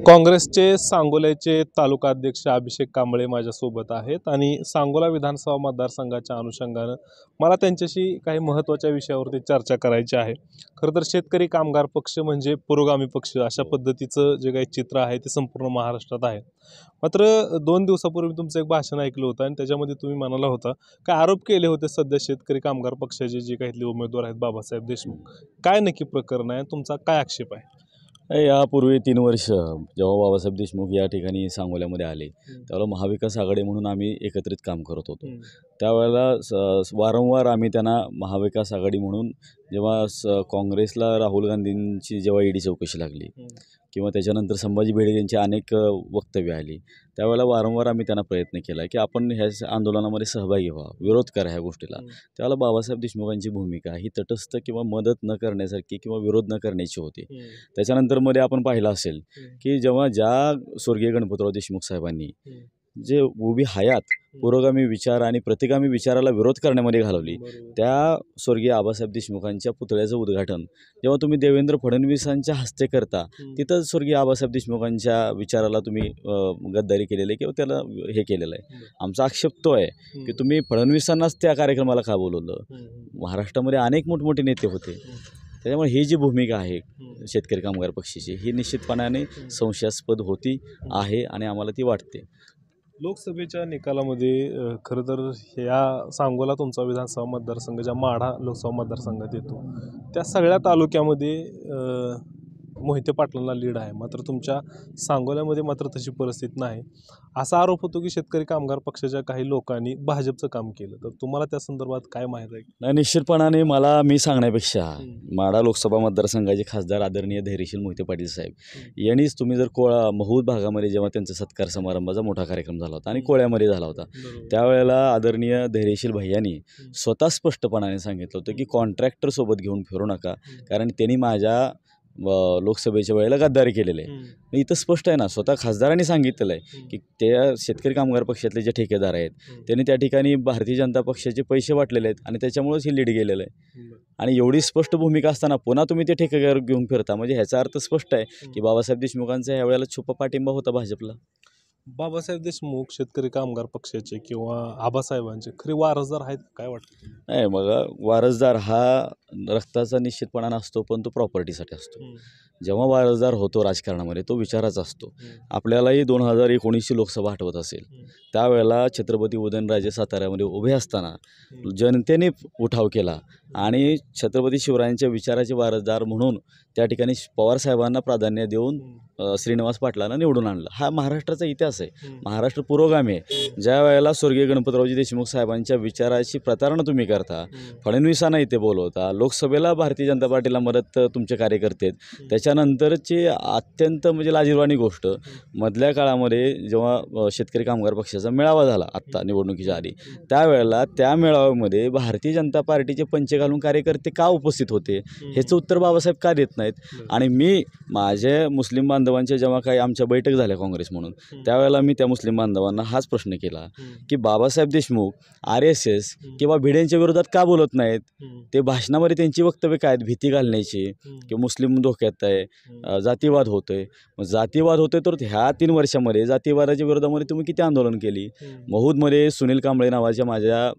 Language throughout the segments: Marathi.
काँग्रेसचे सांगोल्याचे तालुका अध्यक्ष अभिषेक कांबळे माझ्यासोबत आहेत आणि सांगोला विधानसभा मतदारसंघाच्या अनुषंगानं मला त्यांच्याशी काही महत्त्वाच्या विषयावरती चर्चा करायची आहे। खरं तर शेतकरी कामगार पक्ष म्हणजे पुरोगामी पक्ष अशा पद्धतीचं जे काही चित्र आहे ते संपूर्ण महाराष्ट्रात आहे। मात्र 2 दिवसापूर्वी तुमचं एक भाषण ऐकलं होतं आणि त्याच्यामध्ये तुम्ही म्हणाला होता काय आरोप केले होते सध्या शेतकरी कामगार पक्षाचे जे काही उमेदवार आहेत बाबासाहेब देशमुख, काय नक्की प्रकरण आहे, तुमचा काय आक्षेप आहे? यापूर्वी 3 वर्ष जेव्हा बाबासाहेब देशमुख या ठिकाणी सांगोल्यामध्ये आले त्यावेळेला महाविकास आघाडी म्हणून आम्ही एकत्रित काम करत होतो। त्यावेळेला वारंवार आम्ही त्यांना महाविकास आघाडी म्हणून जेव्हा काँग्रेसला राहुल गांधींची जेव्हा ईडी चौकशी लागली किंवा त्याच्यानंतर संभाजी भिडे यांची अनेक वक्तव्य आली त्यावेळेला वारंवार आम्ही त्यांना प्रयत्न केला की आपण ह्या आंदोलनामध्ये सहभागी व्हा, विरोध करा ह्या गोष्टीला। त्यावेळेला बाबासाहेब देशमुखांची भूमिका ही तटस्थ किंवा मदत न करण्यासारखी किंवा विरोध न करण्याची होती। त्याच्यानंतर मध्ये आपण पाहिलं असेल की जेव्हा ज्या स्वर्गीय गणपतराव देशमुख साहेबांनी जे उभी हयात पुरोगामी विचार आणि प्रतिगामी विचाराला विरोध करण्यामध्ये घालवली, त्या स्वर्गीय आबासाहेब देशमुखांच्या पुतळ्याचं उद्घाटन जेव्हा तुम्ही देवेंद्र फडणवीसांच्या हस्ते करता तिथं स्वर्गीय आबासाहेब देशमुखांच्या विचाराला तुम्ही गद्दारी केलेली किंवा त्याला हे केलेलं आहे। आमचा आक्षेप तो आहे की तुम्ही फडणवीसांनाच त्या कार्यक्रमाला का बोलवलं? महाराष्ट्रामध्ये अनेक मोठमोठे नेते होते, त्याच्यामुळे ही जी भूमिका आहे शेतकरी कामगार पक्षाची ही निश्चितपणाने संशयास्पद होती आहे आणि आम्हाला ती वाटते। लोकसभेच्या निकालामध्ये खरं तर ह्या सांगोला तुमचा विधानसभा मतदारसंघ ज्या माढा लोकसभा मतदारसंघात येतो त्या सगळ्या तालुक्यामध्ये मोहिते पाटलांना लीड आहे, मात्र तुमच्या सांगोल्यामध्ये मात्र तशी परिस्थिती नाही। असा आरोप होतो की शेतकरी कामगार पक्षाच्या काही लोकांनी भाजपचं काम केलं, तर तुम्हाला त्या संदर्भात काय माहिती आहे? नाही, निश्चितपणाने मला मी सांगण्यापेक्षा माढा लोकसभा मतदारसंघाचे खासदार आदरणीय धैर्यशील मोहिते पाटील साहेब यांनीच, तुम्ही जर महूद भागामध्ये जेव्हा त्यांचा सत्कार समारंभाचा मोठा कार्यक्रम झाला होता आणि कोळ्यामध्ये झाला होता त्यावेळेला आदरणीय धैर्यशील भैयांनी स्वतः स्पष्टपणाने सांगितलं होतं की कॉन्ट्रॅक्टरसोबत घेऊन फिरू नका, कारण त्यांनी माझ्या लोकसभेच्या वेळेला गद्दारी केलेलं आहे। इथं स्पष्ट आहे ना, स्वतः खासदारांनी सांगितलेलं आहे की त्या शेतकरी कामगार पक्षातले जे ठेकेदार आहेत त्यांनी त्या ठिकाणी भारतीय जनता पक्षाचे पैसे वाटलेले आहेत आणि त्याच्यामुळेच ही लीड गेलेलं आहे। आणि एवढी स्पष्ट भूमिका असताना पुन्हा तुम्ही ते ठेकेदार घेऊन फिरता म्हणजे ह्याचा अर्थ स्पष्ट आहे की बाबासाहेब देशमुखांचा यावेळेला छुपा पाठिंबा होता भाजपला। बाबासाहेब देशमुख शेतकरी कामगार पक्षाचे किंवा आबासाहेबांचे खरे वारसदार आहेत काय वाटतं? नाही, मग वारसदार हा रक्ताचा निश्चितपणा नसतो पण तो प्रॉपर्टीसाठी असतो। जेव्हा वारसदार होतो राजकारणामध्ये तो विचाराचा असतो। आपल्यालाही 2019ची लोकसभा आठवत असेल, त्यावेळेला छत्रपती उदयनराजे साताऱ्यामध्ये उभे असताना जनतेने उठाव केला आणि छत्रपती शिवरायांच्या विचाराचे वारसदार म्हणून त्या ठिकाणी पवारसाहेबांना प्राधान्य देऊन श्रीनिवास पाटलांना निवडून आणलं। हा महाराष्ट्राचा इतिहास आहे, महाराष्ट्र पुरोगामी आहे। ज्या वेळेला स्वर्गीय गणपतरावजी देशमुख साहेबांच्या विचाराची प्रतारणा तुम्ही करता, फडणवीसांना इथे बोलवता, लोकसभेला भारतीय जनता पार्टीला मदत तुमचे कार्यकर्ते आहेत, त्याच्यानंतरची अत्यंत म्हणजे लाजिरवाणी गोष्ट मधल्या काळामध्ये जेव्हा शेतकरी कामगार पक्षाचा मेळावा झाला आत्ता निवडणुकीच्या आधी, त्यावेळेला त्या मेळाव्यामध्ये भारतीय जनता पार्टीचे पंचे घालून कार्यकर्ते का उपस्थित होते ह्याचं उत्तर बाबासाहेब का देत नाहीत? आणि मी माझे मुस्लिम बांधवांच्या जेव्हा काही आमच्या बैठक झाल्या काँग्रेस म्हणून त्यावेळेला मी त्या मुस्लिम बांधवांना हाच प्रश्न केला की बाबासाहेब देशमुख RSS किंवा भिडेंच्या विरोधात का बोलत नाहीत? ते भाषणामध्ये त्यांची वक्तव्य काय आहेत? भीती घालण्याची की मुस्लिम धोक्यात आहे, जातीवाद होतोय। मग जातीवाद होतोय तर ह्या 3 वर्षामध्ये जातीवादाच्या विरोधामध्ये तुम्ही किती आंदोलन केली? महूदमध्ये सुनील कांबळे नावाच्या माझ्या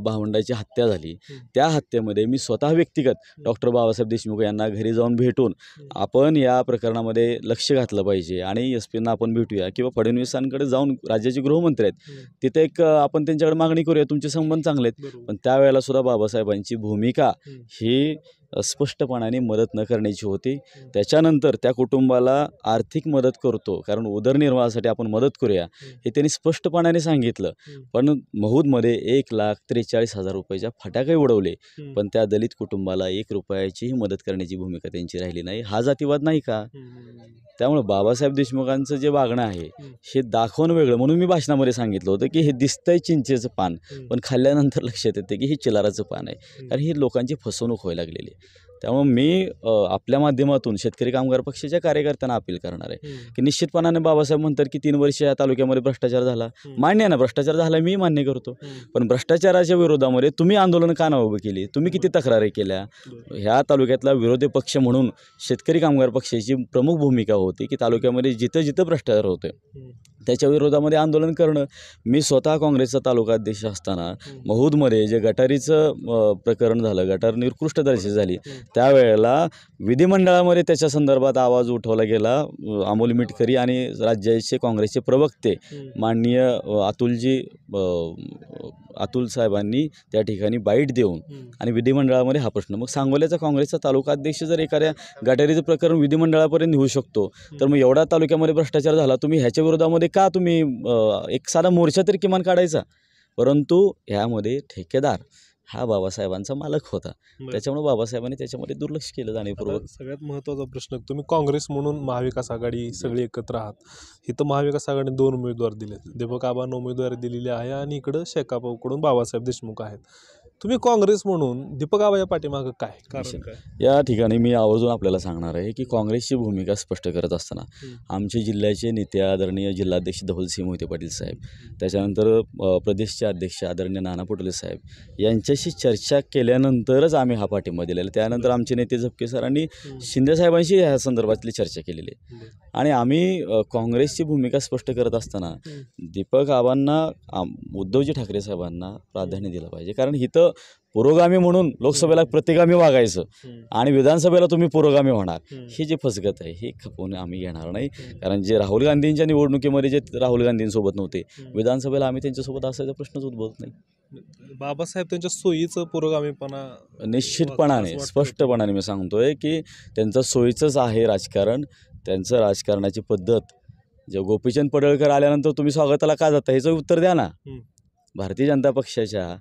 भावंडाची हत्या झाली, त्या हत्येमध्ये मी स्वतः व्यक्तिगत डॉक्टर बाबासाहेब देशमुख यांना घरी जाऊन भेटून आपण या प्रकरणामध्ये लक्ष घातलं पाहिजे आणि SP ना आपण भेटूया किंवा फडणवीसांकडे जाऊन, राज्याचे गृहमंत्री आहेत तिथे एक आपण त्यांच्याकडे मागणी करूया, तुमचे संबंध चांगले आहेत। पण त्यावेळेला सुद्धा बाबासाहेबांची भूमिका ही स्पष्टपणाने मदत न करण्याची होती। त्याच्यानंतर त्या कुटुंबाला आर्थिक मदत करतो कारण उदरनिर्वाहासाठी आपण मदत करूया हे त्यांनी स्पष्टपणाने सांगितलं, पण महूदमध्ये 1,43,000 रुपयाच्या फटाके उडवले पण त्या दलित कुटुंबाला 1 रुपयाचीही मदत करण्याची भूमिका त्यांची राहिली नाही। हा जातीवाद नाही का? त्यामुळे बाबासाहेब देशमुखांचं जे वागणं आहे हे दाखवणं वेगळं। म्हणून मी भाषणामध्ये सांगितलं होतं की हे दिसतंय चिंचेचं पान पण खाल्ल्यानंतर लक्षात येते की हे चिलाराचं पान आहे, कारण ही लोकांची फसवणूक व्हायला लागलेली आहे। त्यामुळे मी आपल्या माध्यमातून शेतकरी कामगार पक्षाच्या कार्यकर्त्यांना अपील करणार आहे की निश्चितपणाने बाबासाहेब म्हणतात की 3 वर्ष या तालुक्यामध्ये भ्रष्टाचार झाला. मान्य आहे ना, भ्रष्टाचार झाला, मी मान्य करतो. पण भ्रष्टाचाराच्या विरोधामध्ये तुम्ही आंदोलन का उभी केली, तुम्ही किती तक्रारी केल्या. ह्या तालुक्यातला विरोधी पक्ष म्हणून शेतकरी कामगार पक्षाची प्रमुख भूमिका होती की तालुक्यामध्ये जिथं जिथं भ्रष्टाचार होतोय त्याच्या विरोधामध्ये आंदोलन करणं. मी स्वतः काँग्रेसचा तालुका अध्यक्ष असताना महूदमध्ये जे गटारीचं प्रकरण झालं, गटार निकृष्ट दर्जाची झाली, त्यावेळेला विधिमंडळामध्ये त्याच्या संदर्भात आवाज उठवला गेला. अमोल मिटकरी आणि राज्याचे काँग्रेसचे प्रवक्ते माननीय अतुल साहेबांनी त्या ठिकाणी बाईट देऊन आणि विधिमंडळामध्ये हा प्रश्न, मग सांगोल्याचा काँग्रेसचा तालुका अध्यक्ष जर एखाद्या गटारीचं प्रकरण विधिमंडळापर्यंत नेऊ शकतो तर मग एवढा तालुक्यामध्ये भ्रष्टाचार झाला, तुम्ही ह्याच्या विरोधामध्ये का तुम्ही एक साधा मोर्चा तरी किमान काढायचा. परंतु ह्यामध्ये ठेकेदार हा बाबासाहेबांचा मालक होता, त्याच्यामुळे बाबासाहेबांनी त्याच्यामध्ये दुर्लक्ष केलं जाणीवपूर्वक. सगळ्यात महत्त्वाचा प्रश्न, तुम्ही काँग्रेस म्हणून महाविकास आघाडी सगळी एकत्र आहात. इथं महाविकास आघाडीने 2 उमेदवार दिलेत, दीपक आबांना उमेदवारी दिलेली आहे आणि इकडं शेकापकडून बाबासाहेब देशमुख आहेत. तुम्ही काँग्रेस म्हणून दीपक आबाच्या पाठीमागं काय कारण काय? या ठिकाणी मी आवर्जून आपल्याला सांगणार आहे की काँग्रेसची भूमिका स्पष्ट करत असताना आमचे जिल्ह्याचे नेते आदरणीय जिल्हाध्यक्ष धवलसिंह मोहिते पाटील साहेब, त्याच्यानंतर प्रदेशचे अध्यक्ष आदरणीय नाना पटोले साहेब यांच्याशी चर्चा केल्यानंतरच आम्ही हा पाठिंबा दिलेला. त्यानंतर आमचे नेते झपके सरांनी शिंदे साहेबांशी ह्या संदर्भातली चर्चा केलेली आहे आणि आम्ही काँग्रेसची भूमिका स्पष्ट करत असताना दीपक आबांना उद्धवजी ठाकरे साहेबांना प्राधान्य दिलं पाहिजे. कारण इथं पुरोगामी म्हणून लोकसभेला प्रतिगामी वागायचं आणि विधानसभेला तुम्ही पुरोगामी होणार, ही जी फसगत आहे ही खपवून आम्ही घेणार नाही. कारण जे राहुल गांधींच्या निवडणुकीमध्ये जे राहुल गांधींसोबत नव्हते, विधानसभेला आम्ही त्यांच्यासोबत असायचा प्रश्नच उद्भवत नाही. बाबासाहेब त्यांच्या सोयीचं पुरोगामीपणा निश्चितपणाने स्पष्टपणाने मी सांगतोय की त्यांचं सोयीचंच आहे राजकारण. त्यांचं राजकारणाची पद्धत, जे गोपीचंद पडळकर आल्यानंतर तुम्ही स्वागताला का जाता ह्याचं उत्तर द्या ना. भारतीय जनता पक्षाच्या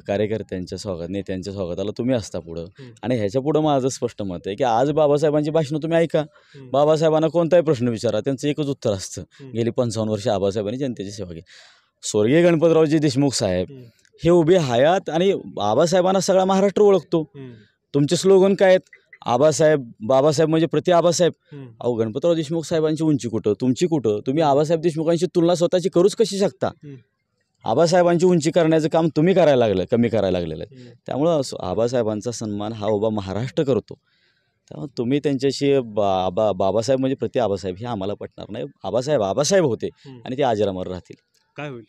कार्यकर्त्यांच्या स्वागत, नेत्यांच्या स्वागताला तुम्ही असता पुढं. आणि ह्याच्या पुढं माझं स्पष्ट मत आहे की आज बाबासाहेबांची भाषणं तुम्ही ऐका, बाबासाहेबांना कोणताही प्रश्न विचारा, त्यांचं एकच उत्तर असतं, गेली 55 वर्ष आबासाहेबांनी जनतेची सेवा केली. स्वर्गीय गणपतरावजी देशमुख साहेब हे उभे हयात आणि बाबासाहेबांना सगळा महाराष्ट्र ओळखतो. तुमचे स्लोगन काय आहेत? आबासाहेब, बाबासाहेब म्हणजे प्रति आबासाहेब. अहो, गणपतराव देशमुख साहेबांची उंची कुठं, तुमची कुठं? तुम्ही आबासाहेब देशमुखांची तुलना स्वतःची करूच कशी शकता? आबासाहेबांची उंची करण्याचं काम तुम्ही करायला लागलं, कमी करायला लागलेलं आहे. त्यामुळं आबासाहेबांचा सन्मान हा उभा महाराष्ट्र करतो. त्यामुळे तुम्ही त्यांच्याशी बाबासाहेब म्हणजे प्रति आबासाहेब हे आम्हाला पटणार नाही. आबासाहेब होते आणि ते अजरामर राहतील. काय होईल?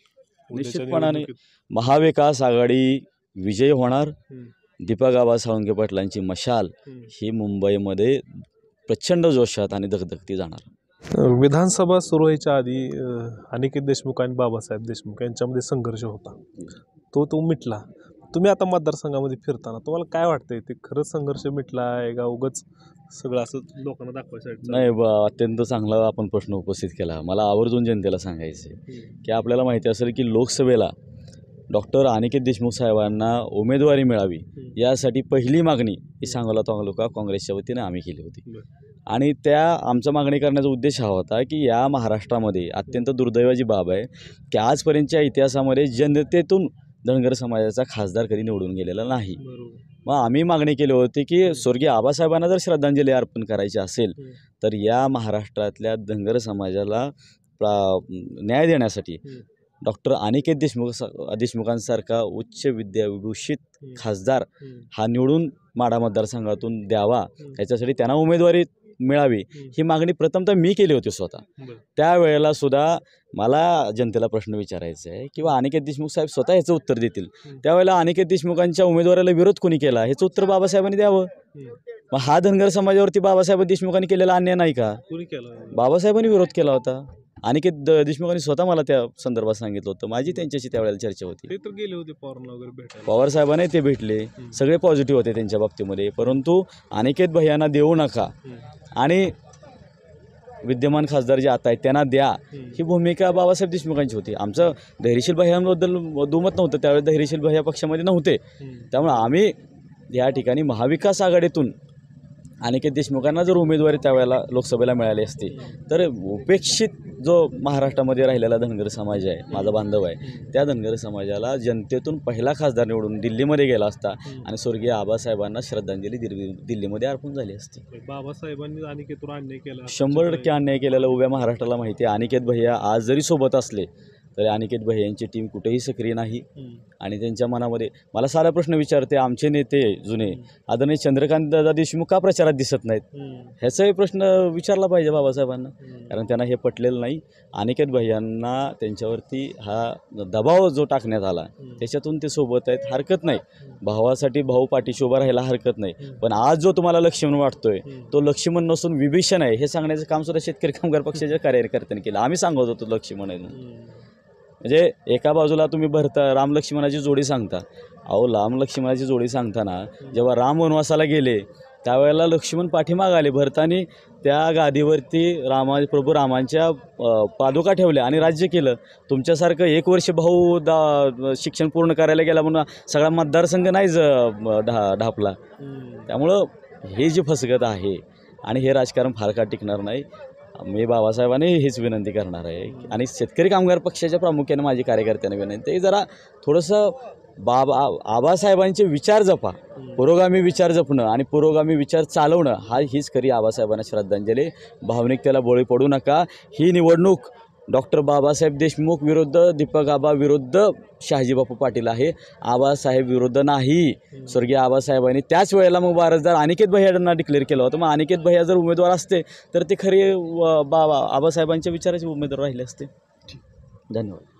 निश्चितपणाने महाविकास आघाडी विजय होणार. दीपक आबा साळुंखे पाटलांची मशाल ही मुंबईमध्ये प्रचंड जोशात आणि धगधगती जाणार. विधानसभा सुरू व्हायच्या आधी अनिकेत देशमुख आणि बाबासाहेब देशमुख यांच्यामध्ये संघर्ष होता, तो मिटला. तुम्ही आता मतदारसंघामध्ये फिरताना तुम्हाला काय वाटतंय, ते खरंच संघर्ष मिटला आहे का उगाच सगळं असं लोकांना दाखवायसाठी? नाही, अत्यंत चांगला आपण प्रश्न उपस्थित केला. मला आवर्जून जनतेला सांगायचं आहे की आपल्याला माहिती असेल की लोकसभेला डॉक्टर अनिकेत देशमुख साहेबांना उमेदवारी मिळावी यासाठी पहिली मागणी ही सांगोला तालुका काँग्रेसच्या वतीने आम्ही केली होती. आणि आमचा मागणी करण्याचा उद्देश हा होता की या महाराष्ट्रामध्ये अत्यंत दुर्दैवाची बाब आहे की आजपर्यंतच्या इतिहासामध्ये जनतेतून धनगर समाजाचा खासदार कधी निवडून गेलेला नाही. मग आम्ही मागणी केली होती की स्वर्गीय आबासाहेबांना जर श्रद्धांजली अर्पण करायची असेल तर या महाराष्ट्रातल्या धनगर समाजाला न्याय देण्यासाठी डॉक्टर अनिकेत देशमुखांसारखा उच्च विद्याविभूषित खासदार हा निवडून माढा मतदारसंघातून द्यावा, याच्यासाठी त्यांना उमेदवारी मिळावी ही मागणी प्रथमतः मी केली होती स्वतः. त्यावेळेला सुद्धा मला जनतेला प्रश्न विचारायचा आहे किंवा अनिकेत देशमुख साहेब स्वतः ह्याचं उत्तर देतील. त्यावेळेला अनिकेत देशमुखांच्या उमेदवाराला विरोध कोणी केला ह्याचं उत्तर बाबासाहेबांनी द्यावं. मग हा धनगर समाजावरती बाबासाहेब देशमुखांनी केलेला अन्याय नाही का? बाबासाहेबांनी विरोध केला होता. अनिकेत देशमुखांनी स्वतः मला त्या संदर्भात सांगितलं होतं. माझी त्यांच्याशी त्यावेळेला चर्चा होती. ते तर गेले होते पवारांना वगैरे भेटायला. पवार साहेबांनी ते भेटले, सगळे पॉझिटिव्ह होते त्यांच्या बाबतीमध्ये. परंतु अनिकेत भैयांना देऊ नका आणि विद्यमान खासदार जे आता आहेत त्यांना द्या ही भूमिका बाबासाहेब देशमुखांची होती. आमचं धैर्यशील भैयांबद्दल दुमत नव्हतं, त्यावेळेस धैर्यशील भैया पक्षामध्ये नव्हते. त्यामुळे आम्ही या ठिकाणी महाविकास आघाडीतून अनिकेत देशमुखांना जर उमेदवारी त्यावेळेला लोकसभेला मिळाली असती तर उपेक्षित जो महाराष्ट्रामध्ये राहिलेला धनगर समाज आहे, माझा बांधव आहे, त्या धनगर समाजाला जनतेतून पहिला खासदार निवडून दिल्लीमध्ये गेला असता आणि स्वर्गीय आबासाहेबांना श्रद्धांजली दिल्लीमध्ये अर्पण झाली असती. बाबासाहेबांनी अनिकेतवर अन्याय केला, 100% अन्याय केलेला उभ्या महाराष्ट्राला माहिती आहे. अनिकेत भैया आज जरी सोबत असले तरी अनिकेत भैयांची टीम कुठेही सक्रिय नाही आणि त्यांच्या मनामध्ये मला सारा प्रश्न विचारते, आमचे नेते जुने आदरणीय चंद्रकांत दादा देशमुख का प्रचारात दिसत नाहीत, ह्याचाही प्रश्न विचारला पाहिजे बाबासाहेबांना, कारण त्यांना हे पटलेलं नाही. अनिकेत भैयांना त्यांच्यावरती हा दबाव जो टाकण्यात आला त्याच्यातून ते सोबत आहेत, हरकत नाही. भावासाठी भाऊ पाठीशी उभा राहायला हरकत नाही, पण आज जो तुम्हाला लक्ष्मण वाटतोय तो लक्ष्मण नसून विभीषण आहे हे सांगण्याचं काम सुद्धा शेतकरी कामगार पक्षाच्या कार्यकर्त्यांनी केलं. आम्ही सांगत होतो लक्ष्मण आहे म्हणून. म्हणजे एका बाजूला तुम्ही राम लक्ष्मणाची जोडी सांगता, अहो राम लक्ष्मणाची जोडी सांगताना जेव्हा राम वनवासाला गेले त्यावेळेला लक्ष्मण पाठीमाग आले. भरतानी त्या गादीवरती प्रभू रामांच्या पादुका ठेवल्या आणि राज्य केलं. तुमच्यासारखं 1 वर्ष भाऊ शिक्षण पूर्ण करायला गेला म्हणून सगळा मतदारसंघ नाहीच ढापला. त्यामुळं हे जी फसगत आहे आणि हे राजकारण फार काळ टिकणार नाही. मी बाबासाहेबांनी हीच विनंती करणार आहे आणि शेतकरी कामगार पक्षाच्या प्रामुख्याने माझी कार्यकर्त्यांना विनंती आहे, जरा थोडंसं आबासाहेबांचे विचार जपा. पुरोगामी विचार जपणं आणि पुरोगामी विचार चालवणं हीच खरी आबासाहेबांना श्रद्धांजली. भावनिकतेला बळी पडू नका. ही निवडणूक डॉक्टर बाबासाहेब देशमुख विरुद्ध दीपक आबा विरुद्ध शहाजीबापू पाटील आहे, आबासाहेब विरुद्ध नाही. स्वर्गीय आबासाहेबांनी त्याच वेळेला मग वारसदार अनिकेत भैयांना डिक्लेअर केलं होतं. मग अनिकेत भैया जर उमेदवार असते तर ते खरे आबासाहेबांच्या विचाराचे उमेदवार राहिले असते. धन्यवाद.